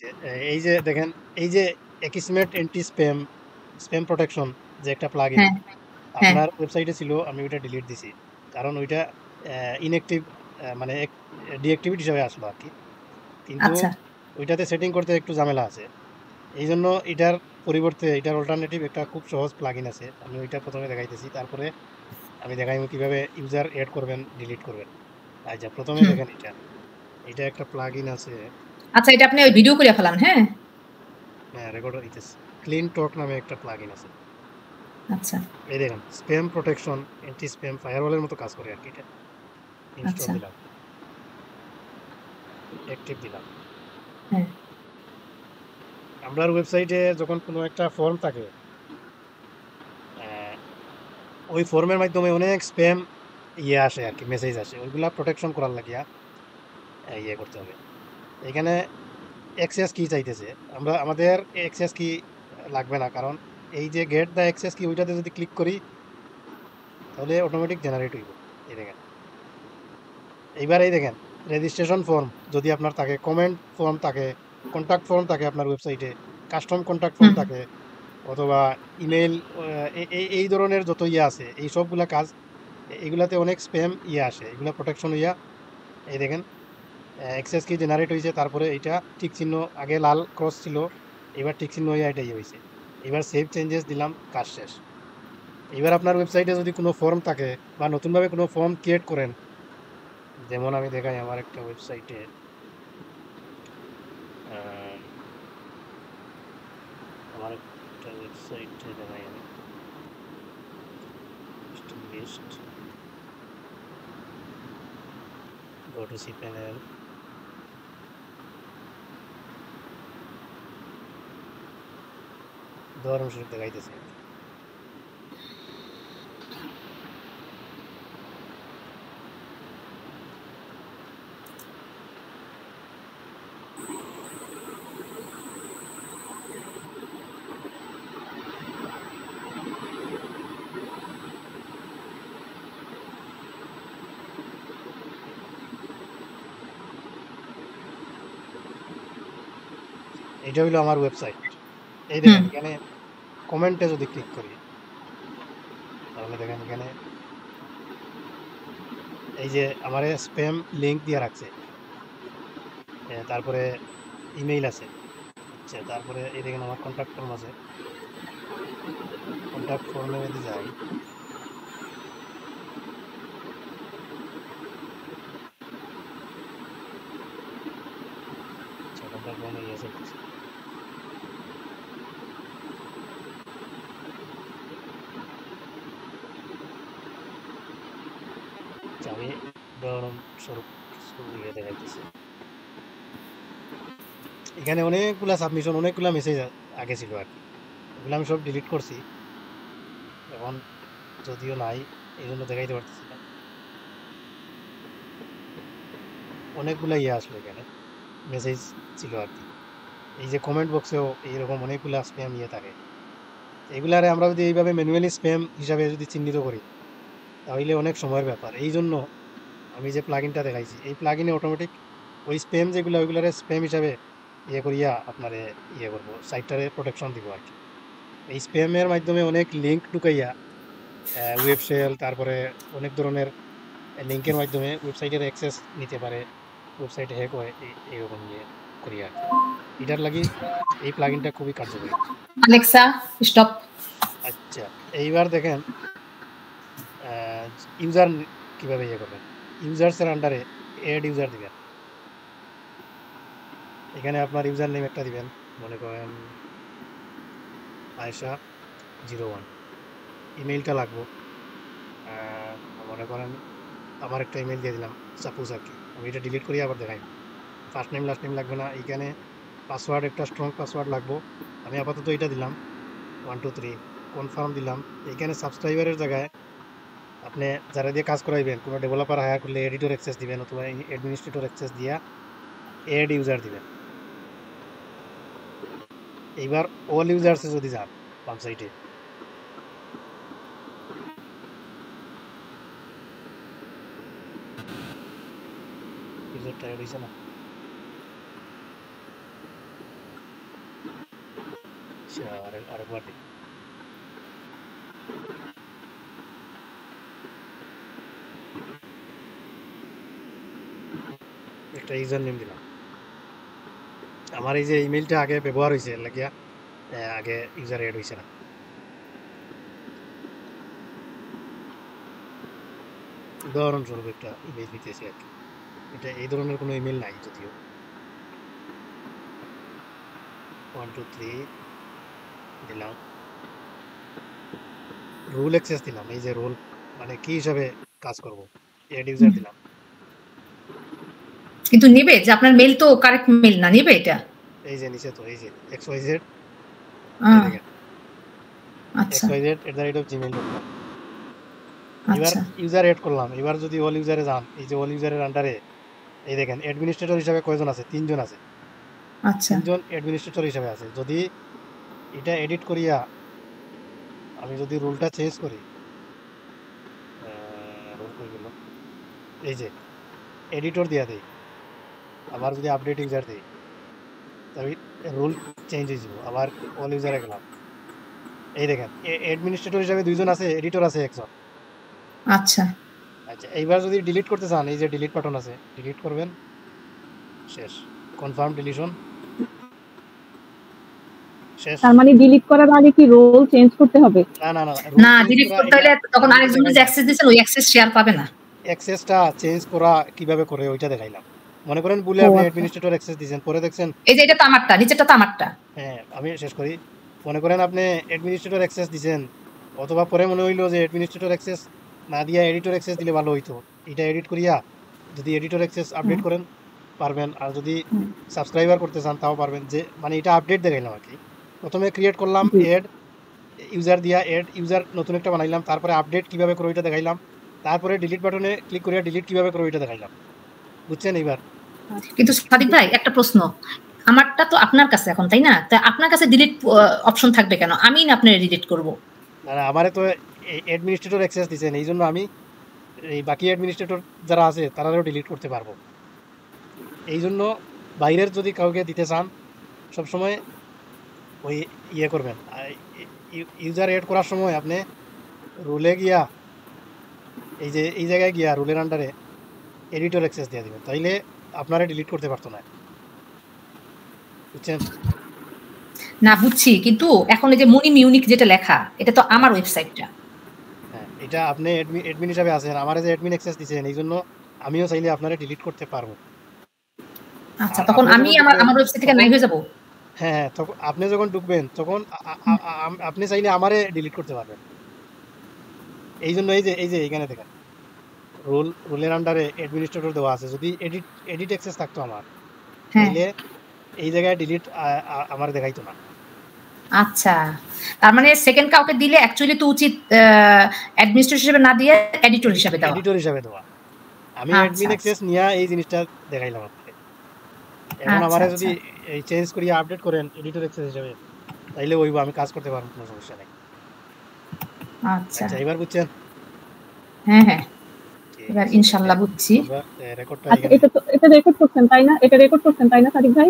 দেখাইছে। এই যে দেখেন, এই যে Akismet অ্যান্টি স্প্যাম প্রোটেকশন যে একটা প্লাগইন হ্যাঁ, হ্যাঁ। আপনার ওয়েবসাইটে ছিল, আমি ওইটা ডিলিট দিছি। কারণ ওইটা ইনঅ্যাক্টিভ, মানে ডিঅ্যাক্টিভেট হিসেবে আসলো আরকি। কিন্তু আচ্ছা। ওইটাতে সেটিং করতে একটু ঝামেলা আছে। এইজন্য এটার পরিবর্তে এটার অল্টারনেটিভ একটা খুব সহজ প্লাগইন আছে। আমি ওইটা ১ম এ দেখাইতেছি। তারপরে আমি দেখাইবো কিভাবে ইউজার এড করবেন, ডিলিট করবেন। আচ্ছা, ১ম এ হুম। দেখেন এটা। এটা একটা প্লাগইন আছে। আচ্ছা, এটা আপনি ওই ভিডিও করে ফেলান, হ্যাঁ? হ্যাঁ, রেকর্ড হইতেছে। ক্লিন টক নামে একটা প্লাগইন আছে। আচ্ছা, এই দেখেন, স্প্যাম প্রোটেকশন, অ্যান্টি স্প্যাম ফায়ারওয়ালের মতো কাজ করে আরকি এটা। ইনস্টল আচ্ছা। দিলাম, অ্যাক্টিভ দিলাম। হ্যাঁ। আপনার ওয়েবসাইটে যখন কোনো একটা ফর্ম থাকে, আ ওই ফর্মের মাধ্যমে অনেক স্প্যাম আসে আরকি, মেসেজ আসে। ওইগুলা প্রোটেকশন করার লাগিয়া করতে হবে। এখানে অ্যাক্সেস কি চাইতেছে। আমাদের অ্যাক্সেস কি লাগবে না। কারণ এই যে গেট দ্য অ্যাক্সেস কি, ওইটাতে যদি ক্লিক করি তাহলে অটোমেটিক জেনারেট হইব। এই দেখেন। এইবার এই দেখেন, রেজিস্ট্রেশন ফর্ম যদি আপনার থাকে, কমেন্ট ফর্ম থাকে, কন্টাক্ট ফর্ম থাকে আপনার ওয়েবসাইটে, কাস্টম কন্টাক্ট ফর্ম হুম। থাকে, অথবা ইমেইল, এই ধরনের যত আছে, এই সবগুলা কাজ, এগুলাতে অনেক স্প্যাম আসে। এগুলা প্রোটেকশন এই দেখেন, অ্যাক্সেস কি জেনারেট হইছে, তারপরে এইটা টিক চিহ্ন, আগে লাল ক্রস ছিল, এবার টিক চিহ্ন এটা হইছে। এবার সেভ চেঞ্জেস দিলাম, কাজ শেষ। এবার আপনার ওয়েবসাইটে যদি কোনো ফর্ম থাকে বা নতুনভাবে কোনো ফর্ম ক্রিয়েট করেন, যেমন আমি দেখাই আমার একটা ওয়েবসাইটে, আমার একটা ওয়েবসাইটে দেখাই আমি, list, go to cPanel, উদাহরণস্বরূপ দেখাইতেছি আমি। এটা হইলো আমার ওয়েবসাইট। এই হুম। দেখেন, এখানে কমেন্টে যদি ক্লিক করি, তাহলে দেখেন এখানে এই যে আমার স্প্যাম লিংক দিয়ে রাখছে। তারপরে ইমেইল আছে। আচ্ছা, তারপরে এই দেখেন আমার কন্টাক্ট ফর্ম আছে। কন্টাক্ট ফর্মে যদি যাই, আচ্ছা, কন্টাক্ট ফর্মে চলতেছে। আচ্ছা, আমি উদাহরণস্বরূপ কিছু দেখাইতেছি। এখানে অনেকগুলা সাবমিশন, অনেকগুলা মেসেজ আগে ছিল আর কি। ওগুলো আমি সব ডিলিট করছি। এখন যদিও নাই, এই জন্য দেখাইতে পারতেছি না। অনেকগুলা আসলো এখানে, মেসেজ ছিল আর কি। এই যে কমেন্ট বক্সেও এইরকম অনেকগুলা স্প্যাম থাকে। এগুলারে আমরা যদি এইভাবে ম্যানুয়ালি স্প্যাম হিসাবে যদি চিহ্নিত করি, তাহলে অনেক সময়ের ব্যাপার। এই জন্য আমি যে প্লাগইনটা দেখাইছি, এই প্লাগইনে অটোমেটিক ওই স্প্যাম যেগুলো, ওইগুলারে স্প্যাম হিসাবে করিয়া আপনারে করবো, সাইটটারে প্রোটেকশন দিব আর কি। এই স্প্যামের মাধ্যমে অনেক লিঙ্ক ঢুকাইয়া, ওয়েব শেল, তারপরে অনেক ধরনের লিঙ্কের মাধ্যমে ওয়েবসাইটের অ্যাক্সেস নিতে পারে, ওয়েবসাইটে হ্যাক হয়, এইরকম করি আর কি। এটার লাগি এই প্লাগইনটা খুবই কার্যকরী। Alexa, stop. আচ্ছা, এইবার দেখেন ইউজার কিভাবে করবেন। ইউজার্সের আন্ডারে এড ইউজার দিবেন। এখানে আপনার ইউজার নেম একটা দিবেন, মনে করেন আয়েশা 01। ইমেইলটা লাগবো, আহ, মনে করেন আমার একটা ইমেল দিয়ে দিলাম, সাপোজ আর কি। আমি এটা ডিলিট করি, আবার দেখাই। ফার্স্ট নেম লাস্ট নেম লাগবে না। এইখানে পাসওয়ার্ড, একটা স্ট্রং পাসওয়ার্ড লাগবো। আমি আপাতত এটা দিলাম, 123, কনফার্ম দিলাম। এইখানে সাবস্ক্রাইবারের জায়গায় আপনি যারা দিয়ে কাজ করাইবেন, কোনো ডেভেলপার হায়ার করলে এডিটর অ্যাক্সেস দিবেন, অথবা অ্যাডমিনিস্ট্রেটর অ্যাক্সেস দিয়া এড ইউজার দিবেন। এইবার অল ইউজার্সে যদি যান, বাম সাইডে ইউজার টাইপ হয়েছে না, আচ্ছা, আরেকবার দেখি। একটা ইউজার নেম দিলাম। আমার এই যে ইমেলটা আগে ব্যবহার হয়েছে এর লাগিয়া আগে ইউজার এড হয়েছে না। উদাহরণস্বরূপ একটা ইমেল দিতেছি আর কি। এটা এই ধরনের কোনো ইমেল নাই যদিও। 1 2 3 দিলাম, রুল অ্যাক্সেস দিলাম। এই যে রোল মানে কি হিসাবে কাজ করব, এড ইউজার দিলাম। কিন্তু নিবে যে আপনার মেল তো কারেক্ট মেল না, নিবে এটা? এই যে নিচে তো এই যে xyz, এই আহ, দেখেন আচ্ছা xyz@gmail.com। এবার আচ্ছা ইউজার এড করলাম। এবার যদি অল ইউজারে যান, এই যে অল ইউজারের আন্ডারে এই দেখেন অ্যাডমিনিস্ট্রেটর হিসাবে কয়জন আছে? 3 জন আছে। আচ্ছা 3 জন অ্যাডমিনিস্ট্রেটর হিসাবে আছে। যদি এটা এডিট করিয়া আমি যদি রুলটা চেঞ্জ করি, রুল কই গেল, এই যে এডিটর দিয়া দেই, আবার যদি আপডেট ইউজার দেই, তবে রুল চেঞ্জ হয়ে যাব। আবার অল ইউজারে গেলাম, এই দেখেন অ্যাডমিনিস্ট্রেটর হিসাবে 2 জন আছে, এডিটর আছে 1 জন। আচ্ছা আচ্ছা, এইবার যদি ডিলিট করতে চান, এই যে ডিলিট বাটন আছে, ডিলিট করবেন, শেষ। কনফার্ম ডিলিশন, শেষ। তার মানে ডিলিট করার আগে কি রোল চেঞ্জ করতে হবে? না না না, না, ডিলিট করতে হলে তখন আরেকজন যে অ্যাক্সেস দিয়েছেন ওই অ্যাক্সেস শেয়ার পাবে না। অ্যাক্সেসটা চেঞ্জ করা কিভাবে করে ওইটা দেখাইলাম। মনে করেন বলে ও আপনি আচ্ছা। অ্যাডমিনিস্ট্রেটর অ্যাক্সেস দিয়েছেন, পরে দেখছেন, এই যে এটা তো আমারটা, নিচেরটা তো আমারটা। হ্যাঁ আমি শেষ করি। মনে করেন আপনি অ্যাডমিনিস্ট্রেটর অ্যাক্সেস দিয়েছেন, অথবা পরে মনে হইলো যে অ্যাডমিনিস্ট্রেটর অ্যাক্সেস না দিয়া এডিটর অ্যাক্সেস দিলে ভালো হইতো। এটা এডিট করিয়া যদি এডিটর অ্যাক্সেস আপডেট করেন পারবেন, আর যদি সাবস্ক্রাইবার করতে চান তাও পারবেন। যে মানে এটা আপডেট দেখাইলাম আর কি। প্রথমে ক্রিয়েট করলাম জি। এড ইউজার দিয়া, এড ইউজার নতুন একটা বানাইলাম, তারপরে আপডেট কিভাবে করে ওইটা দেখাইলাম, তারপরে ডিলিট বাটনে ক্লিক করিয়া ডিলিট কিভাবে করে ওইটা দেখাইলাম। বুঝছেন এইবার? কিন্তু সাদিক ভাই একটা প্রশ্ন, আমারটা তো আপনার কাছে এখন, তাই না? তা আপনার কাছে ডিলিট অপশন থাকবে কেন? আমি না আপনার ডিলিট করব? না না, আমারে তো অ্যাডমিনিস্ট্রেটর অ্যাক্সেস দিয়েছেন, এই জন্য আমি এই বাকি অ্যাডমিনিস্ট্রেটর যারা আছে তারাও ডিলিট করতে পারবো। এই জন্য বাইরের যদি কাউকে দিতে চান, সবসময় ওই ইয়ে করবেন, ইউজার এড করার সময় আপনি রুলে গিয়া এই যে এই জায়গায় গিয়া রুলের আন্ডারে এডিটর অ্যাক্সেস দিয়ে দিবেন, তাইলে আপনারা ডিলিট করতে পারতো না। বুঝছেন? না বুঝছি, কিন্তু এখন এই যে মনি মিউনিক যেটা লেখা, এটা তো আমার ওয়েবসাইটটা। হ্যাঁ, এটা আপনি অ্যাডমিন হিসাবে আছেন, আমার যে অ্যাডমিন অ্যাক্সেস দিয়েছেন, এই জন্য আমিও চাইলে আপনারা ডিলিট করতে পারবো। আচ্ছা, আর তখন আপনি আমি যখন আমার ঢুকবেন, আমার ওয়েবসাইট থেকে নাই হয়ে যাব? হ্যাঁ হ্যাঁ, তখন আপনি যখন ঢুকবেন তখন আপনি চাইলে আমারে ডিলিট করতে পারবেন। এই জন্য এই যে এখানে দেখেন রুলের আন্ডারে অ্যাডমিনিস্ট্রেটর দেওয়া আছে। যদি এডিট অ্যাক্সেস থাকতো আমার, হ্যাঁ তাইলে এই জায়গায় ডিলিট আমার দেখাইতো না। আচ্ছা, তার মানে সেকেন্ড কাউকে দিলে অ্যাকচুয়ালি তো উচিত অ্যাডমিনিস্ট্রেটর হিসেবে না দিয়ে এডিটর হিসেবে দেওয়া। এডিটর হিসাবে দেওয়া। আমি আচ্ছা অ্যাডমিন অ্যাক্সেস নিয়ে এই জিনিসটা দেখাইলাম আপনাকে। এখন আচ্ছা আমারে আচ্ছা যদি এই চেঞ্জ করিয়ে আপডেট করেন এডিটর অ্যাক্সেস হিসাবে, তাইলে ওইব, আমি কাজ করতে পারবো, কোনো সমস্যা নেই। আচ্ছা, আচ্ছা, এবার বুঝছেন? হ্যাঁ হ্যাঁ, ঠিক এবার আছে, ইনশাল্লাহ বুঝছি। আমরা রেকর্ডটা আচ্ছা, এখানে এটা রেকর্ড করছেন তাই না? এটা রেকর্ড করছেন তাই না সাদিক ভাই?